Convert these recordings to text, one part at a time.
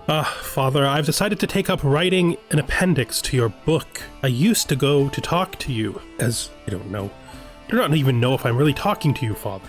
Father, I've decided to take up writing an appendix to your book. I used to go to talk to you, as I don't know. I do not even know if I'm really talking to you, Father.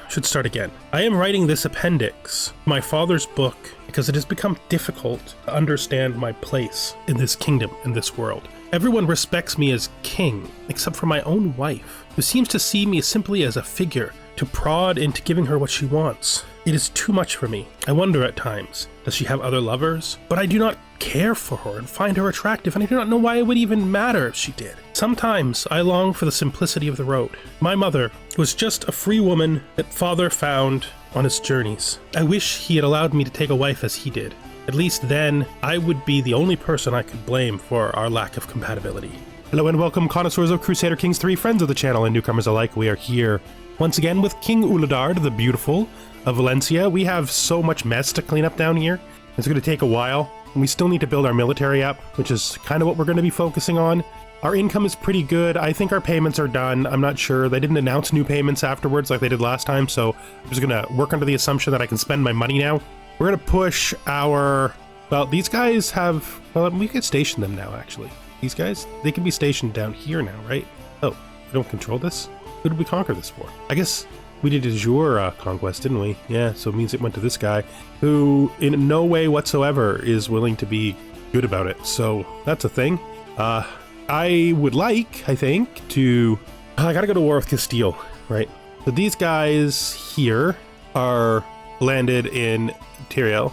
Should start again. I am writing this appendix, my father's book, because it has become difficult to understand my place in this kingdom, in this world. Everyone respects me as king, except for my own wife, who seems to see me simply as a figure to prod into giving her what she wants. It is too much for me. I wonder at times, does she have other lovers? But I do not care for her and find her attractive, and I do not know why it would even matter if she did. Sometimes I long for the simplicity of the road. My mother was just a free woman that father found on his journeys. I wish he had allowed me to take a wife as he did. At least then, I would be the only person I could blame for our lack of compatibility. Hello and welcome, connoisseurs of Crusader Kings 3, friends of the channel and newcomers alike. We are here once again with King Uladard the Beautiful of Valencia. We have so much mess to clean up down here. It's going to take a while, and we still need to build our military up, which is kind of what we're going to be focusing on. Our income is pretty good. I think our payments are done. I'm not sure. They didn't announce new payments afterwards like they did last time, so I'm just going to work under the assumption that I can spend my money now. We're going to push our... Well, these guys have... Well, we could station them now, actually. These guys, they can be stationed down here now, right? Oh, we don't control this? Who did we conquer this for? I guess we did a Jour conquest, didn't we? Yeah, so it means it went to this guy, who in no way whatsoever is willing to be good about it. So that's a thing. I would like, I think, to... I gotta go to war with Castile, right? So these guys here are landed in Turiel.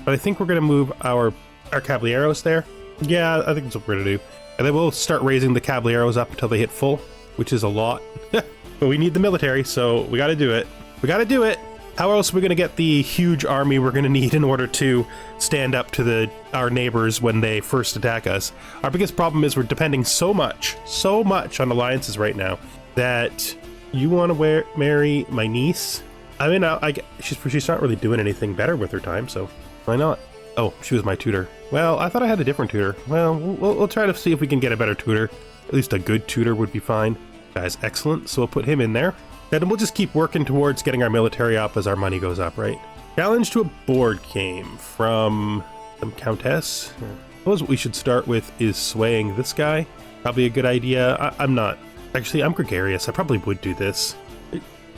But I think we're gonna move our Caballeros there. Yeah, I think that's what we're gonna do. And then we'll start raising the Caballeros up until they hit full, which is a lot. But we need the military, so we gotta do it. We gotta do it! How else are we gonna get the huge army we're gonna need in order to stand up to our neighbors when they first attack us? Our biggest problem is we're depending so much on alliances right now that you want to marry my niece? I mean, she's not really doing anything better with her time, so why not? Oh, she was my tutor. Well, I thought I had a different tutor. Well, we'll try to see if we can get a better tutor. At least a good tutor would be fine. Guy's excellent, so we'll put him in there. Then we'll just keep working towards getting our military up as our money goes up, right? Challenge to a board game from some countess. I suppose what we should start with is swaying this guy. Probably a good idea. I'm not. Actually, I'm gregarious. I probably would do this.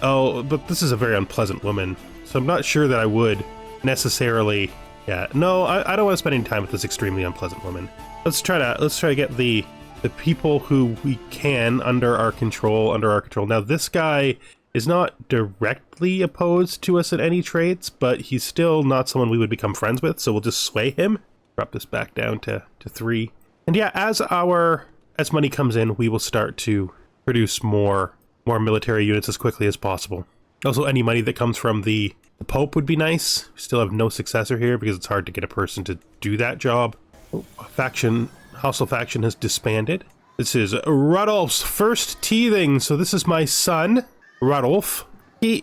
Oh, but this is a very unpleasant woman, so I'm not sure that I would necessarily... Yeah, no, I don't want to spend any time with this extremely unpleasant woman. Let's try to get the people who we can under our control. Now, this guy is not directly opposed to us in any traits, but he's still not someone we would become friends with, so we'll just sway him. Drop this back down to 3. And yeah, as money comes in, we will start to produce more military units as quickly as possible. Also, any money that comes from the Pope would be nice. We still have no successor here because it's hard to get a person to do that job. Oh, hostile faction has disbanded. This is Rudolph's first teething, so this is my son, Rudolph. We'll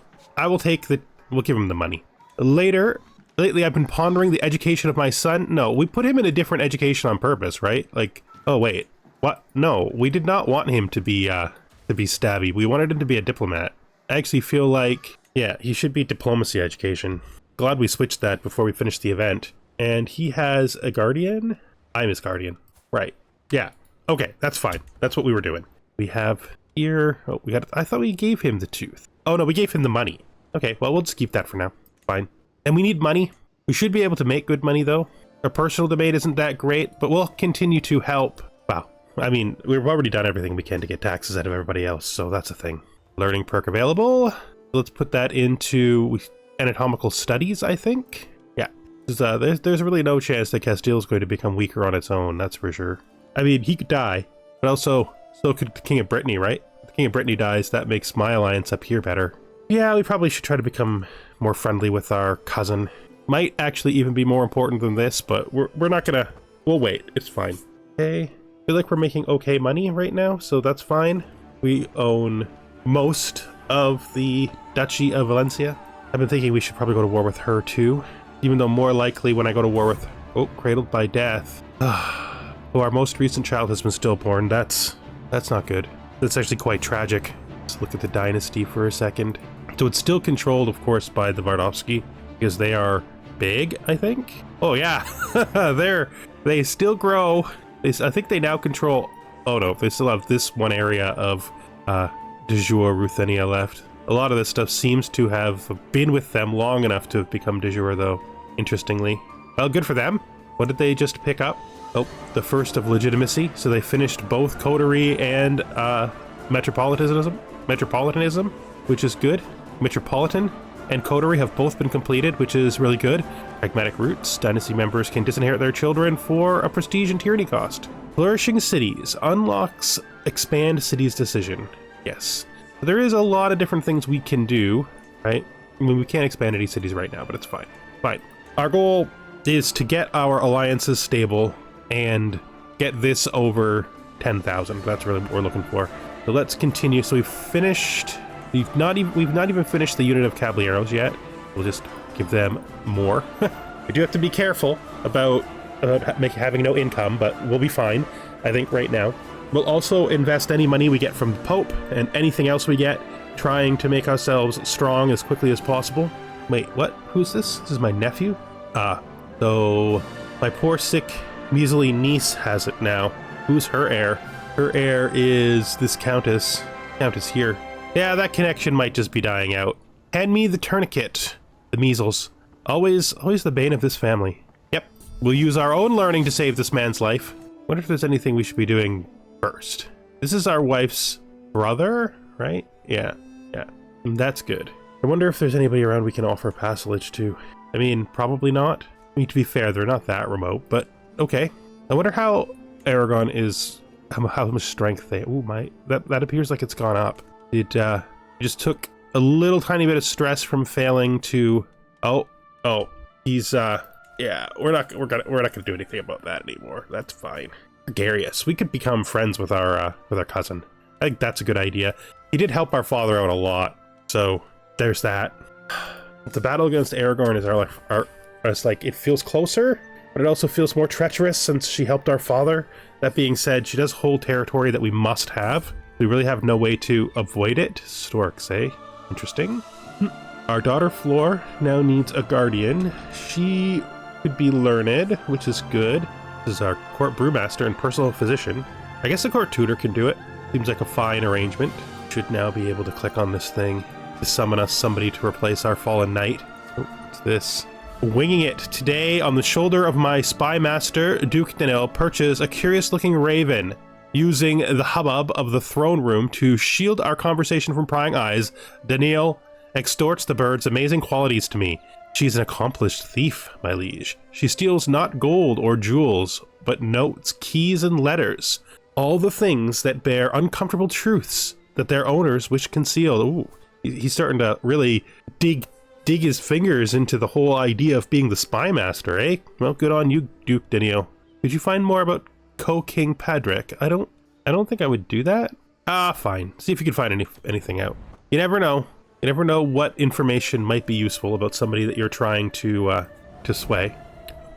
give him the money. Lately I've been pondering the education of my son. No, we put him in a different education on purpose, right? Like, oh wait, what? No, we did not want him to be stabby. We wanted him to be a diplomat. I actually feel like, yeah, he should be diplomacy education. Glad we switched that before we finished the event. And he has a guardian? I'm his guardian. Right. Yeah. Okay, that's fine. That's what we were doing. We have here... Oh, I thought we gave him the tooth. Oh, no, we gave him the money. Okay, well, we'll just keep that for now. Fine. And we need money. We should be able to make good money, though. Our personal domain isn't that great, but we'll continue to help. Wow. I mean, we've already done everything we can to get taxes out of everybody else, so that's a thing. Learning perk available. Let's put that into anatomical studies, I think. Yeah. There's really no chance that Castile is going to become weaker on its own, that's for sure. I mean, he could die, but also, so could the King of Brittany, right? If the King of Brittany dies, that makes my alliance up here better. Yeah, we probably should try to become more friendly with our cousin. Might actually even be more important than this, but we're not gonna... We'll wait, it's fine. Okay, I feel like we're making okay money right now, so that's fine. We own most of the Duchy of Valencia. I've been thinking we should probably go to war with her too, even though more likely when I go to war with... Oh, cradled by death. Oh, our most recent child has been stillborn. That's not good. That's actually quite tragic. Let's look at the Dynasty for a second. So it's still controlled, of course, by the Vardovsky. because they are big, I think. Oh yeah, they still grow. I think they now control, oh no, they still have this one area of de jure Ruthenia left. A lot of this stuff seems to have been with them long enough to have become de jure though, interestingly. Well, good for them. What did they just pick up? Oh, the first of legitimacy. So they finished both coterie and metropolitanism, which is good. Metropolitan and coterie have both been completed, which is really good. Pragmatic roots. Dynasty members can disinherit their children for a prestige and tyranny cost. Flourishing cities. Unlocks expand cities decision. Yes. There is a lot of different things we can do, right? I mean, we can't expand any cities right now, but it's fine. Fine. Our goal is to get our alliances stable and get this over 10,000. That's really what we're looking for. So let's continue. So we've finished. We've not even finished the unit of caballeros yet. We'll just give them more. We do have to be careful about having no income, but we'll be fine, I think, right now. We'll also invest any money we get from the Pope and anything else we get, trying to make ourselves strong as quickly as possible. Wait, what? Who's this? This is my nephew? So my poor sick measly niece has it now. Who's her heir? Her heir is this countess here. Yeah, that connection might just be dying out. Hand me the tourniquet. The measles. Always the bane of this family. Yep. We'll use our own learning to save this man's life. Wonder if there's anything we should be doing first. This is our wife's brother, right? Yeah. That's good. I wonder if there's anybody around we can offer passage to. I mean, probably not. I mean, to be fair, they're not that remote, but okay. I wonder how Aragon is, how much strength they, that appears like it's gone up. It just took a little tiny bit of stress from failing to, he's, yeah, we're not gonna do anything about that anymore. That's fine. Gregarious. We could become friends with our cousin. I think that's a good idea. He did help our father out a lot, so there's that. The battle against Aragorn is it's like, it feels closer, but it also feels more treacherous since she helped our father. That being said, she does hold territory that we must have. We really have no way to avoid it. Storks, eh? Interesting. Our daughter Flor now needs a guardian. She could be learned, which is good. This is our court brewmaster and personal physician. I guess the court tutor can do it. Seems like a fine arrangement. Should now be able to click on this thing to summon us somebody to replace our fallen knight. Oh, what's this? Winging it. Today, on the shoulder of my spy master, Duke Danil perches a curious-looking raven. Using the hubbub of the throne room to shield our conversation from prying eyes, Danil extorts the bird's amazing qualities to me. She's an accomplished thief, my liege. She steals not gold or jewels, but notes, keys, and letters. All the things that bear uncomfortable truths that their owners wish concealed. Ooh, he's starting to really dig his fingers into the whole idea of being the spy master, eh? Well, good on you, Duke Danil. Did you find more about Co-King Padric? I don't think I would do that. Fine. See if you can find anything out. You never know. You never know what information might be useful about somebody that you're trying to sway.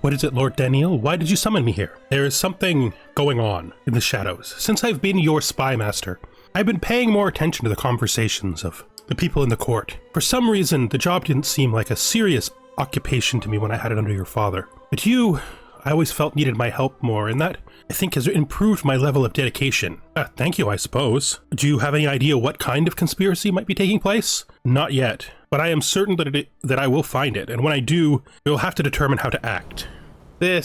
What is it, Lord Danil? Why did you summon me here? There is something going on in the shadows. Since I've been your spy master, I've been paying more attention to the conversations of the people in the court. For some reason, the job didn't seem like a serious occupation to me when I had it under your father. But you, I always felt needed my help more, and that, I think, has improved my level of dedication. Thank you, I suppose. Do you have any idea what kind of conspiracy might be taking place? Not yet, but I am certain that I will find it, and when I do, you'll have to determine how to act. Do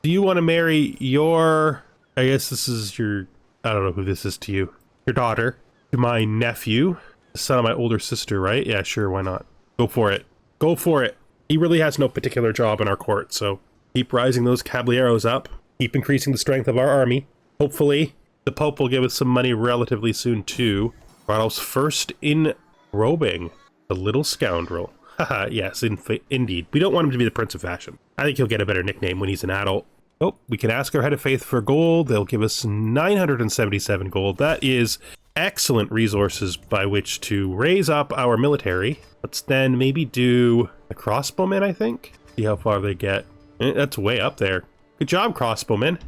you want to marry your, I guess this is your, I don't know who this is to you, your daughter, to my nephew, the son of my older sister, right? Yeah, sure, why not? Go for it. Go for it. He really has no particular job in our court, so keep rising those caballeros up. Keep increasing the strength of our army. Hopefully, the Pope will give us some money relatively soon, too. Vardos first in robing. The little scoundrel. Haha, yes, indeed. We don't want him to be the Prince of Fashion. I think he'll get a better nickname when he's an adult. Oh, we can ask our head of faith for gold. They'll give us 977 gold. That is excellent resources by which to raise up our military. Let's then maybe do the crossbowmen, I think. See how far they get. That's way up there. Good job, crossbowmen.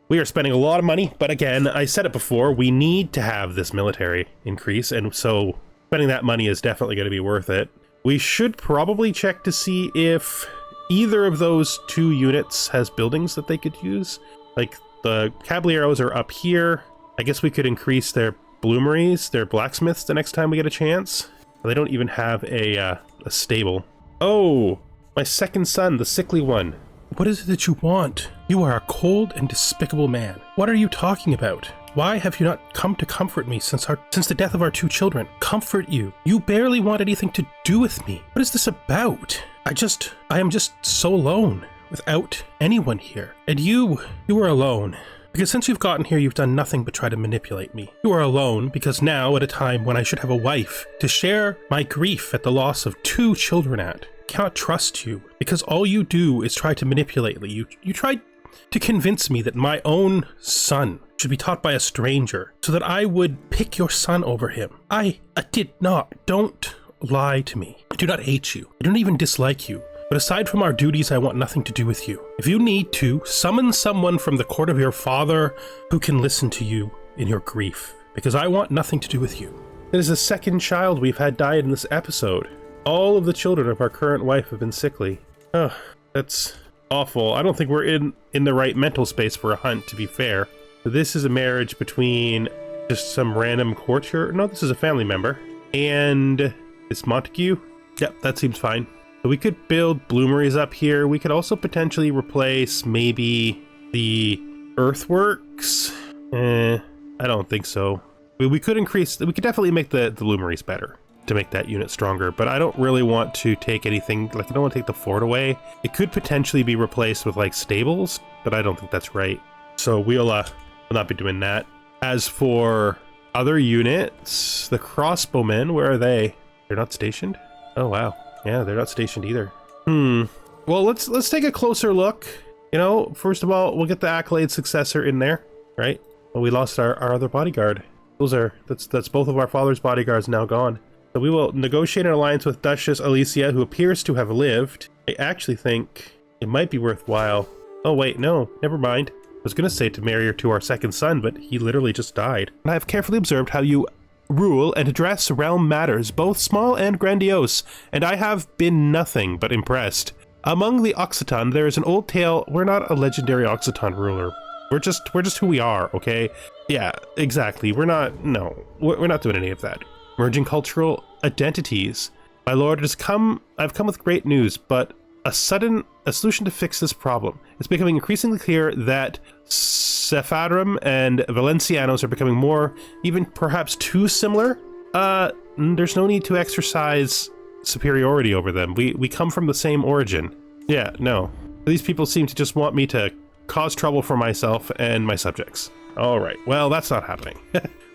We are spending a lot of money, but again, I said it before, we need to have this military increase, and so spending that money is definitely going to be worth it. We should probably check to see if either of those 2 units has buildings that they could use. Like, the Caballeros are up here. I guess we could increase their bloomeries, their blacksmiths, the next time we get a chance. They don't even have a stable. Oh, my second son, the sickly one. What is it that you want? You are a cold and despicable man. What are you talking about? Why have you not come to comfort me since the death of our 2 children? Comfort you? You barely want anything to do with me. What is this about? I am just so alone, without anyone here. And you are alone. Because since you've gotten here, you've done nothing but try to manipulate me. You are alone because now, at a time when I should have a wife to share my grief at the loss of 2 children at, I cannot trust you because all you do is try to manipulate me. You tried to convince me that my own son should be taught by a stranger so that I would pick your son over him. I did not. Don't lie to me. I do not hate you. I don't even dislike you. But aside from our duties, I want nothing to do with you. If you need to, summon someone from the court of your father who can listen to you in your grief, because I want nothing to do with you. It is the second child we've had died in this episode. All of the children of our current wife have been sickly. Oh, that's awful. I don't think we're in the right mental space for a hunt, to be fair. This is a marriage between just some random courtier. No, this is a family member. And it's Montague. Yep, that seems fine. So we could build bloomeries up here. We could also potentially replace maybe the earthworks. I don't think so. We could definitely make the bloomeries better to make that unit stronger, but I don't really want to take anything, like I don't want to take the fort away. It could potentially be replaced with like stables, but I don't think that's right. So we'll not be doing that. As for other units, the crossbowmen, where are they? They're not stationed? Oh wow. Yeah, they're not stationed either. Well, let's take a closer look. You know, first of all, we'll get the accolade successor in there, right? Well, we lost our other bodyguard. That's both of our father's bodyguards now gone. So we will negotiate an alliance with Duchess Alicia, who appears to have lived. I actually think it might be worthwhile. Oh wait, no, never mind. I was gonna say to marry her to our second son, but he literally just died. And I have carefully observed how you rule and address realm matters, both small and grandiose, and I have been nothing but impressed. Among the Occitan, there is an old tale. We're not a legendary Occitan ruler. We're just who we are, okay? Yeah, exactly. We're not doing any of that. Merging cultural identities. My lord, I've come with great news, but a solution to fix this problem. It's becoming increasingly clear that Sepharim and Valencianos are becoming more, even perhaps too similar. There's no need to exercise superiority over them. We come from the same origin. Yeah, no. These people seem to just want me to cause trouble for myself and my subjects. All right, well, that's not happening.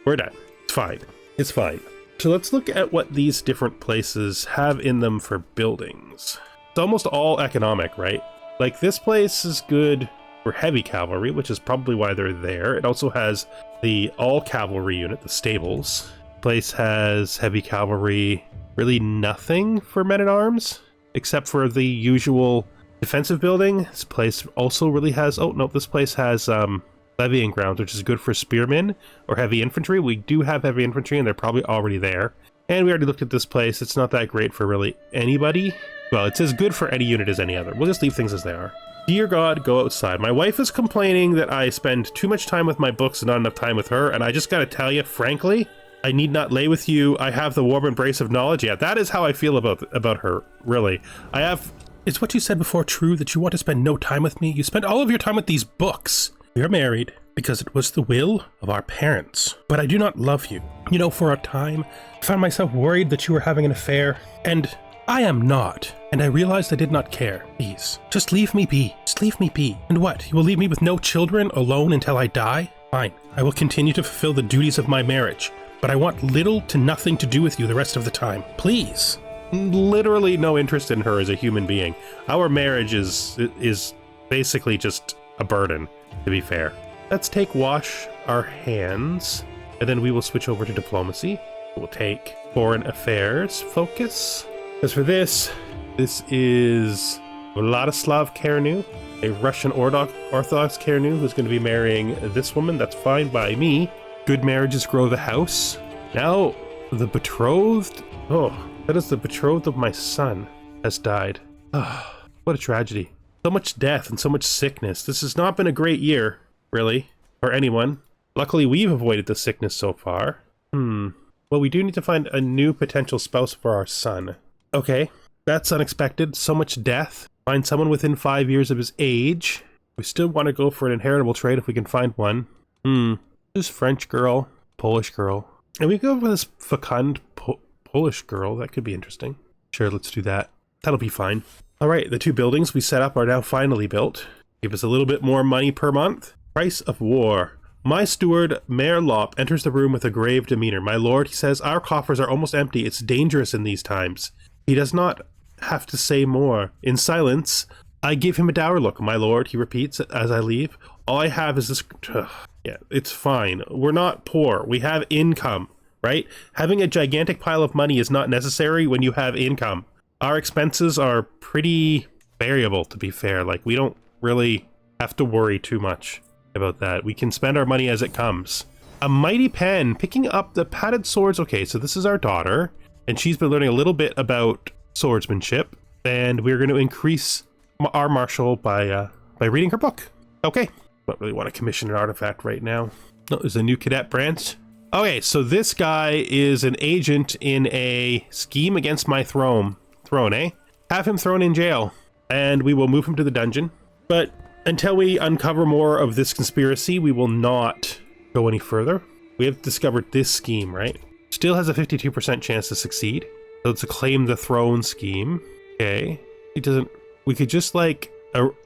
We're done. It's fine. It's fine. So let's look at what these different places have in them for buildings. It's almost all economic, right? Like this place is good for heavy cavalry, which is probably why they're there. It also has the all cavalry unit, the stables. Place has heavy cavalry, really nothing for men-at-arms, except for the usual defensive building. This place also really has, oh no, this place has levying grounds, which is good for spearmen or heavy infantry. We do have heavy infantry and they're probably already there. And we already looked at this place. It's not that great for really anybody. Well, it's as good for any unit as any other. We'll just leave things as they are. Dear God, go outside. My wife is complaining that I spend too much time with my books and not enough time with her, and I just gotta tell you, frankly, I need not lay with you. I have the warm embrace of knowledge. Yeah, that is how I feel about her, really. Is what you said before true, that you want to spend no time with me? You spend all of your time with these books. We are married because it was the will of our parents, but I do not love you. You know, for a time, I found myself worried that you were having an affair, and I am not, and I realized I did not care. Please, just leave me be. Just leave me be. And what, you will leave me with no children, alone until I die? Fine, I will continue to fulfill the duties of my marriage, but I want little to nothing to do with you the rest of the time. Please. Literally no interest in her as a human being. Our marriage is basically just a burden, to be fair. Let's wash our hands, and then we will switch over to diplomacy. We'll take foreign affairs focus. As for this is Vladislav Cerneu, a Russian Orthodox Cerneu who's going to be marrying this woman. That's fine by me. Good marriages grow the house. Now, the betrothed. Oh, That is the betrothed of my son has died. Ah, what a tragedy. So much death and so much sickness. This has not been a great year, really, for anyone. Luckily, we've avoided the sickness so far. Well, we do need to find a new potential spouse for our son. Okay, that's unexpected. So much death. Find someone within 5 years of his age. We still want to go for an inheritable trait if we can find one. This French girl, Polish girl. And we go for this fecund Polish girl. That could be interesting. Sure, let's do that. That'll be fine. All right, the 2 buildings we set up are now finally built. Give us a little bit more money per month. Price of war. My steward, Mayor Lop, enters the room with a grave demeanor. My lord, he says, our coffers are almost empty. It's dangerous in these times. He does not have to say more. In silence, I give him a dour look. My lord, he repeats as I leave. All I have is this... Yeah, it's fine. We're not poor. We have income, right? Having a gigantic pile of money is not necessary when you have income. Our expenses are pretty variable, to be fair. Like, we don't really have to worry too much about that. We can spend our money as it comes. A mighty pen, picking up the padded swords. Okay, so this is our daughter, and she's been learning a little bit about swordsmanship, and we're going to increase our martial by reading her book. Okay, don't really want to commission an artifact right now. No, there's a new cadet branch. Okay, so this guy is an agent in a scheme against my throne, eh? Have him thrown in jail, and we will move him to the dungeon. But until we uncover more of this conspiracy, we will not go any further. We have discovered this scheme, right? Still has a 52% chance to succeed. So it's a claim the throne scheme. Okay. He doesn't... We could just, like,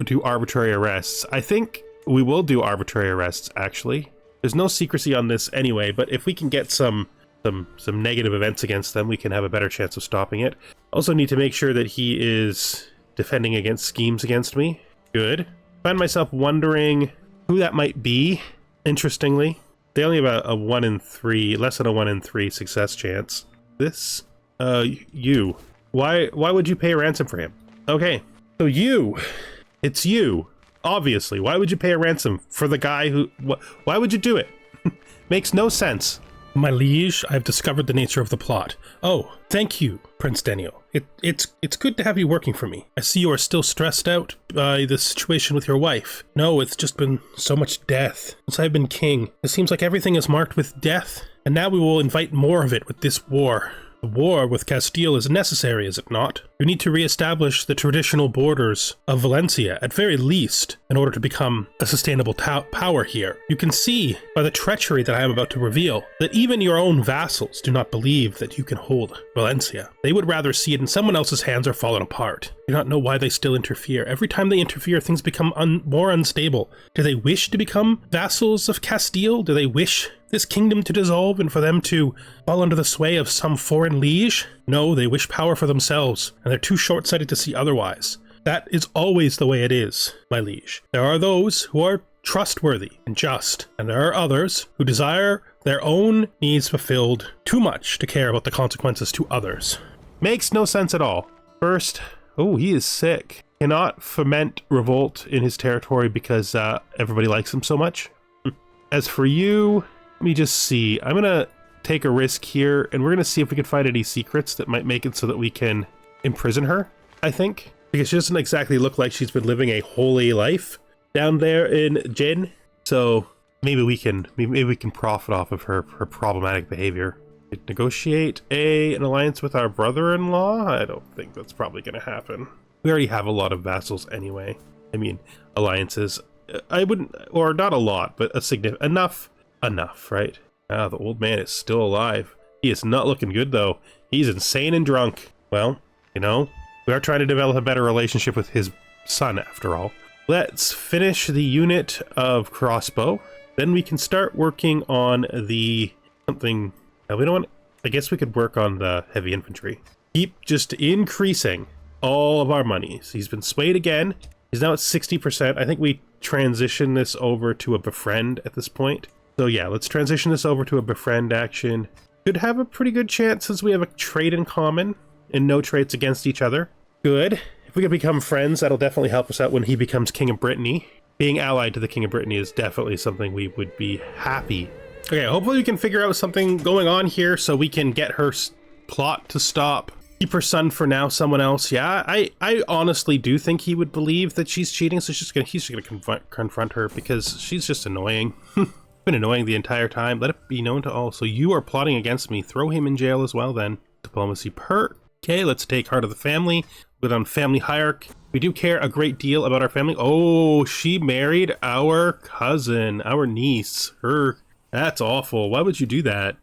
do arbitrary arrests. I think we will do arbitrary arrests, actually. There's no secrecy on this anyway, but if we can get some negative events against them, we can have a better chance of stopping it. Also need to make sure that he is defending against schemes against me. Good. Find myself wondering who that might be, interestingly. They only have a 1 in 3, less than a 1 in 3 success chance. This? You. Why would you pay a ransom for him? Okay, so you. It's you. Obviously. Why would you pay a ransom for the guy who... Why would you do it? Makes no sense. My liege, I've discovered the nature of the plot. Oh, thank you, Prince Daniel. It's good to have you working for me. I see you are still stressed out by the situation with your wife. No, it's just been so much death since I've been king. It seems like everything is marked with death, and now we will invite more of it with this war. The war with Castile is necessary, is it not? You need to re-establish the traditional borders of Valencia, at very least, in order to become a sustainable power here. You can see, by the treachery that I am about to reveal, that even your own vassals do not believe that you can hold Valencia. They would rather see it in someone else's hands or fallen apart. I do not know why they still interfere. Every time they interfere, things become more unstable. Do they wish to become vassals of Castile? Do they wish this kingdom to dissolve and for them to fall under the sway of some foreign liege? No, they wish power for themselves, and they're too short-sighted to see otherwise. That is always the way it is, my liege. There are those who are trustworthy and just, and there are others who desire their own needs fulfilled too much to care about the consequences to others. Makes no sense at all. First, oh, he is sick. Cannot foment revolt in his territory because everybody likes him so much. As for you... Let me just see. I'm going to take a risk here, and we're going to see if we can find any secrets that might make it so that we can imprison her, I think. Because she doesn't exactly look like she's been living a holy life down there in Jin. So maybe we can profit off of her problematic behavior. Negotiate an alliance with our brother-in-law? I don't think that's probably going to happen. We already have a lot of vassals anyway. I mean, alliances. I wouldn't, or not a lot, but enough, right? Ah, the old man is still alive. He is not looking good, though. He's insane and drunk. Well, you know, we are trying to develop a better relationship with his son, after all. Let's finish the unit of crossbow. Then we can start working on the something... we don't want... I guess we could work on the heavy infantry. Keep just increasing all of our money. So he's been swayed again. He's now at 60%. I think we transition this over to a befriend at this point. So yeah, let's transition this over to a befriend action. Could have a pretty good chance since we have a trait in common and no traits against each other. Good. If we can become friends, that'll definitely help us out when he becomes King of Brittany. Being allied to the King of Brittany is definitely something we would be happy. Okay, hopefully we can figure out something going on here so we can get her plot to stop. keep her son for now, someone else. Yeah, I honestly do think he would believe that she's cheating, so he's just gonna confront her because she's just annoying. Been annoying the entire time. Let it be known to all. So you are plotting against me. Throw him in jail as well then. Diplomacy perk. Okay, let's take heart of the family. Put on family hierarchy. We do care a great deal about our family. Oh, she married our cousin, our niece. That's awful. Why would you do that?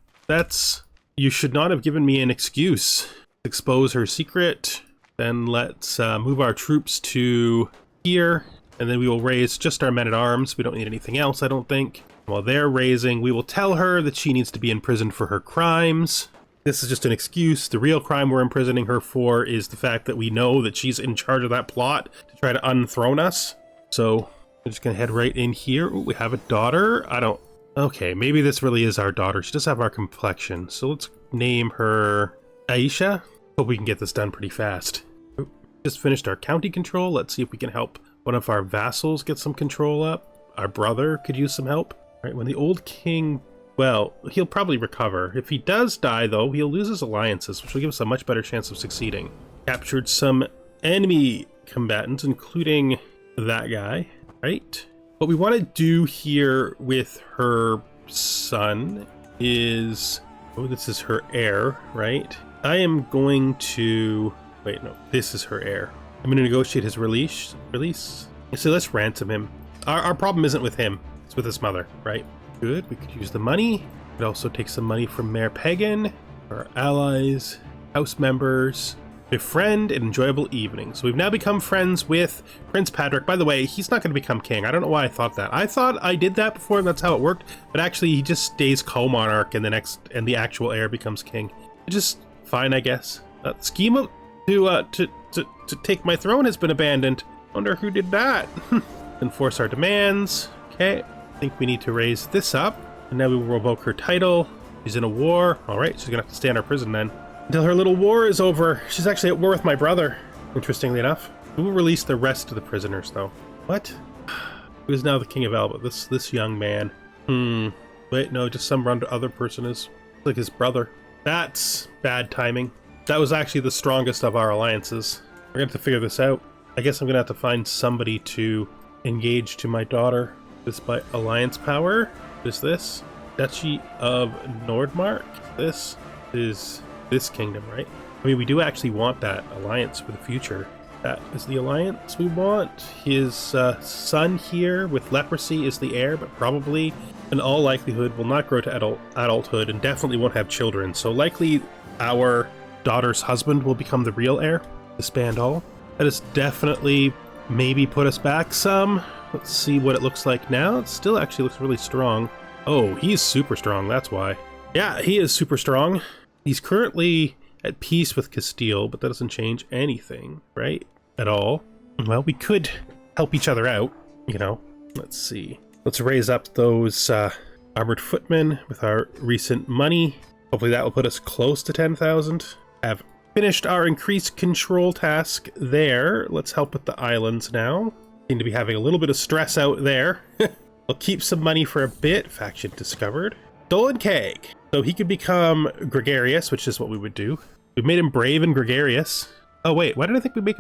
You should not have given me an excuse. Expose her secret. Then let's move our troops to here. And then we will raise just our men-at-arms. We don't need anything else, I don't think. While they're raising, we will tell her that she needs to be imprisoned for her crimes. This is just an excuse. The real crime we're imprisoning her for is the fact that we know that she's in charge of that plot to try to unthrone us. So we're just gonna head right in here. Ooh, we have a daughter. Okay, maybe this really is our daughter. She does have our complexion. So let's name her Aisha. Hope we can get this done pretty fast. Ooh, just finished our county control. Let's see if we can help one of our vassals get some control up. Our brother could use some help. Right, when the old king, well, he'll probably recover. If he does die, though, he'll lose his alliances, which will give us a much better chance of succeeding. Captured some enemy combatants, including that guy, right? What we want to do here with her son is... Oh, this is her heir, right? I am going to... Wait, no, this is her heir. I'm going to negotiate his release. So let's ransom him. Our problem isn't with him. It's with his mother, right? Good, we could use the money. We could also take some money from Mayor Pagan, our allies, house members. Befriend an enjoyable evening. So we've now become friends with Prince Patrick. By the way, he's not going to become king. I don't know why I thought that. I thought I did that before and that's how it worked. But actually, he just stays co-monarch and the actual heir becomes king. It's just fine, I guess. The scheme to take my throne has been abandoned. Wonder who did that. Enforce our demands. Okay. I think we need to raise this up, and now we will revoke her title. She's in a war. All right, she's gonna have to stay in our prison then until her little war is over. She's actually at war with my brother, interestingly enough. We will release the rest of the prisoners, though. What? Who is now the king of Alba? This young man. Wait, no, just some other person is like his brother. That's bad timing. That was actually the strongest of our alliances. We're gonna have to figure this out. I guess I'm gonna have to find somebody to engage to my daughter. This by alliance power. Is this Duchy of Nordmark? This is this kingdom, right? I mean, we do actually want that alliance for the future. That is the alliance we want. His son here with leprosy is the heir, but probably in all likelihood will not grow to adulthood and definitely won't have children. So likely our daughter's husband will become the real heir. Disband all. That is definitely maybe put us back some. Let's see what it looks like now. It still actually looks really strong. Oh, he's super strong, that's why. Yeah, he is super strong. He's currently at peace with Castile, but that doesn't change anything, right? At all. Well, we could help each other out, you know. Let's see. Let's raise up those armored footmen with our recent money. Hopefully that will put us close to 10,000. Have finished our increased control task there. Let's help with the islands now. Seem to be having a little bit of stress out there. We'll keep some money for a bit. Faction discovered. Stolen Keg. So he could become gregarious, which is what we would do. We made him brave and gregarious. Oh wait, why did I think we made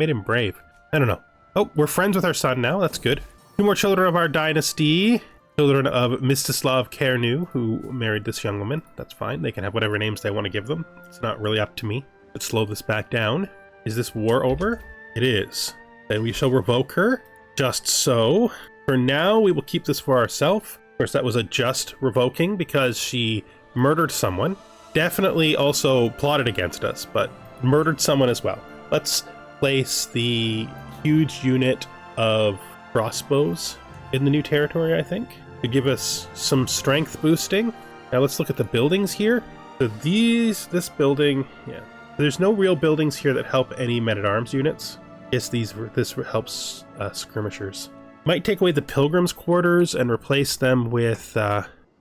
him brave? I don't know. Oh, we're friends with our son now. That's good. 2 more children of our dynasty. Children of Mstislav Cerneu, who married this young woman. That's fine. They can have whatever names they want to give them. It's not really up to me. Let's slow this back down. Is this war over? It is. Then we shall revoke her. Just so. For now, we will keep this for ourselves. Of course, that was a just revoking because she murdered someone. Definitely also plotted against us, but murdered someone as well. Let's place the huge unit of crossbows in the new territory, I think, to give us some strength boosting. Now let's look at the buildings here. So this building, yeah. There's no real buildings here that help any men-at-arms units. Yes, this helps skirmishers. Might take away the pilgrims' quarters and replace them with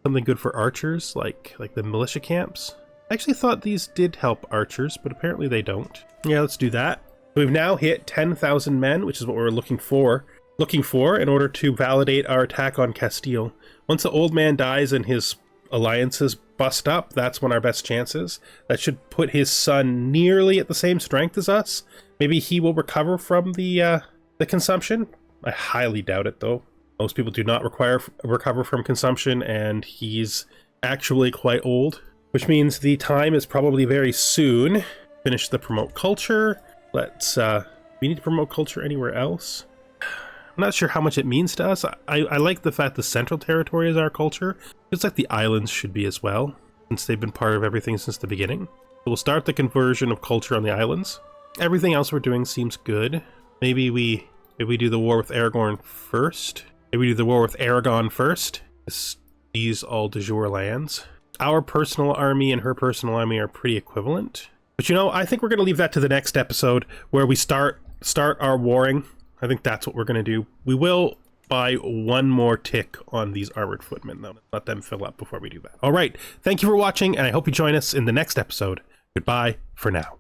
something good for archers, like the militia camps. I actually thought these did help archers, but apparently they don't. Yeah, let's do that. We've now hit 10,000 men, which is what we're looking for in order to validate our attack on Castile. Once the old man dies and his alliances bust up, that's when our best chances. That should put his son nearly at the same strength as us. Maybe he will recover from the consumption. I highly doubt it, though. Most people do not recover from consumption, and he's actually quite old, which means the time is probably very soon. Finish the promote culture. Let's, we need to promote culture anywhere else. I'm not sure how much it means to us. I like the fact the Central Territory is our culture. It's like the islands should be as well, since they've been part of everything since the beginning. So we'll start the conversion of culture on the islands. Everything else we're doing seems good. Maybe we do the war with Aragorn first. Maybe we do the war with Aragon first. These all de jure lands. Our personal army and her personal army are pretty equivalent. But you know, I think we're going to leave that to the next episode, where we start our warring. I think that's what we're going to do. We will buy one more tick on these armored footmen, though. Let them fill up before we do that. All right. Thank you for watching, and I hope you join us in the next episode. Goodbye for now.